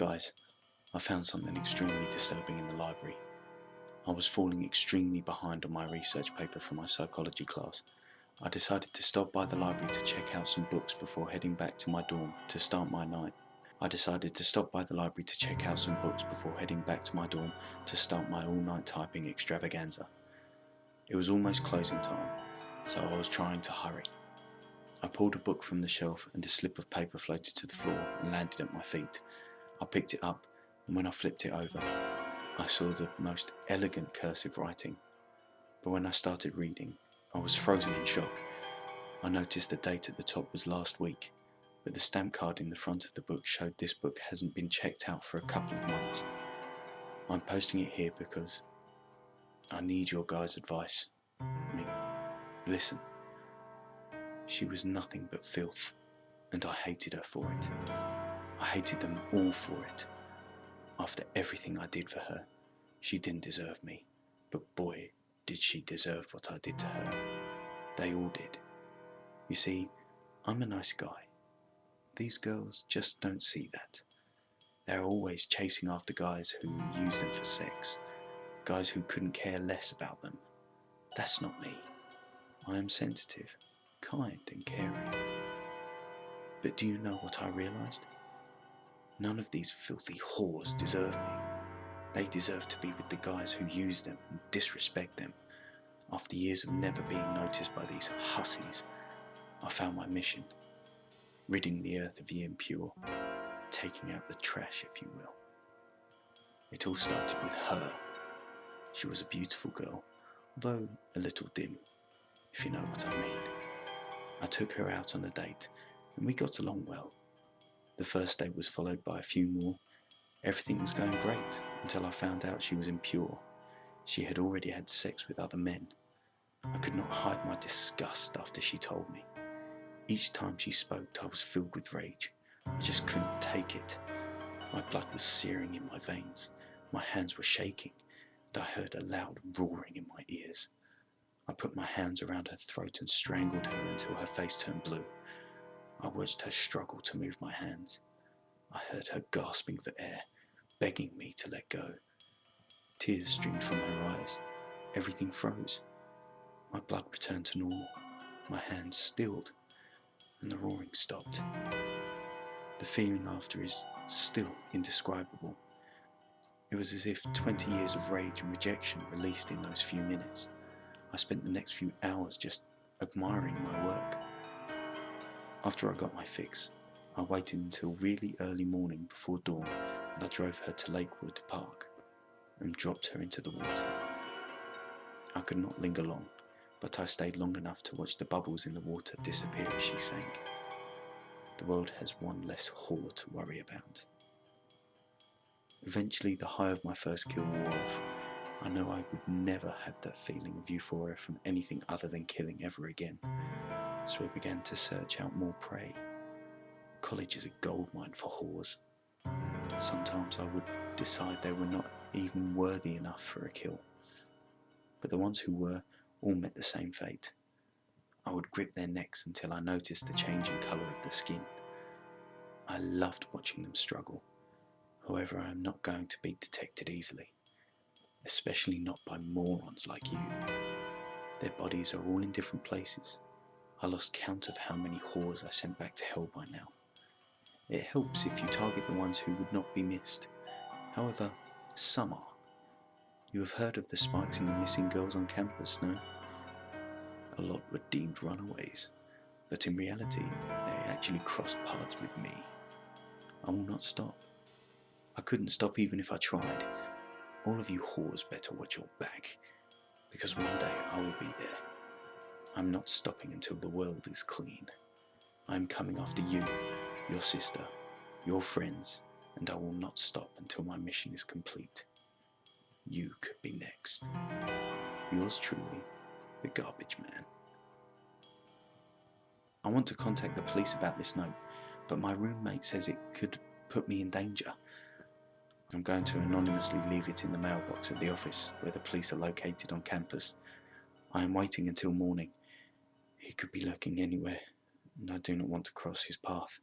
Guys, I found something extremely disturbing in the library. I was falling extremely behind on my research paper for my psychology class. I decided to stop by the library to check out some books before heading back to my dorm to start my night. All-night typing extravaganza. It was almost closing time, so I was trying to hurry. I pulled a book from the shelf and a slip of paper floated to the floor and landed at my feet. I picked it up, and when I flipped it over, I saw the most elegant cursive writing. But when I started reading, I was frozen in shock. I noticed the date at the top was last week, but the stamp card in the front of the book showed this book hasn't been checked out for a couple of months. I'm posting it here because I need your guys' advice. Listen. She was nothing but filth, and I hated her for it. I hated them all for it. After everything I did for her, she didn't deserve me, but boy, did she deserve what I did to her. They all did. You see, I'm a nice guy. These girls just don't see that. They're always chasing after guys who use them for sex, guys who couldn't care less about them. That's not me. I am sensitive, kind and caring. But do you know what I realised? None of these filthy whores deserve me. They deserve to be with the guys who use them and disrespect them. After years of never being noticed by these hussies, I found my mission. Ridding the earth of the impure, taking out the trash, if you will. It all started with her. She was a beautiful girl, though a little dim, if you know what I mean. I took her out on a date, and we got along well. The first date was followed by a few more. Everything was going great until I found out she was impure. She had already had sex with other men. I could not hide my disgust after she told me. Each time she spoke, I was filled with rage. I just couldn't take it. My blood was searing in my veins. My hands were shaking, and I heard a loud roaring in my ears. I put my hands around her throat and strangled her until her face turned blue. I watched her struggle to move my hands. I heard her gasping for air, begging me to let go. Tears streamed from her eyes. Everything froze. My blood returned to normal. My hands stilled, and the roaring stopped. The feeling after is still indescribable. It was as if 20 years of rage and rejection released in those few minutes. I spent the next few hours just admiring my work. After I got my fix, I waited until really early morning before dawn, and I drove her to Lakewood Park and dropped her into the water. I could not linger long, but I stayed long enough to watch the bubbles in the water disappear as she sank. The world has one less whore to worry about. Eventually the high of my first kill wore off. I know I would never have that feeling of euphoria from anything other than killing ever again, so I began to search out more prey. College is a goldmine for whores. Sometimes I would decide they were not even worthy enough for a kill, but the ones who were all met the same fate. I would grip their necks until I noticed the change in colour of the skin. I loved watching them struggle. However, I am not going to be detected easily, especially not by morons like you. Their bodies are all in different places. I lost count of how many whores I sent back to hell by now. It helps if you target the ones who would not be missed. However, some are. You have heard of the spikes in the missing girls on campus, no? A lot were deemed runaways, but in reality, they actually crossed paths with me. I will not stop. I couldn't stop even if I tried. All of you whores better watch your back, because one day I will be there. I'm not stopping until the world is clean. I'm coming after you, your sister, your friends, and I will not stop until my mission is complete. You could be next. Yours truly, the Garbage Man. I want to contact the police about this note, but my roommate says it could put me in danger. I'm going to anonymously leave it in the mailbox at the office where the police are located on campus. I am waiting until morning. He could be lurking anywhere, and I do not want to cross his path.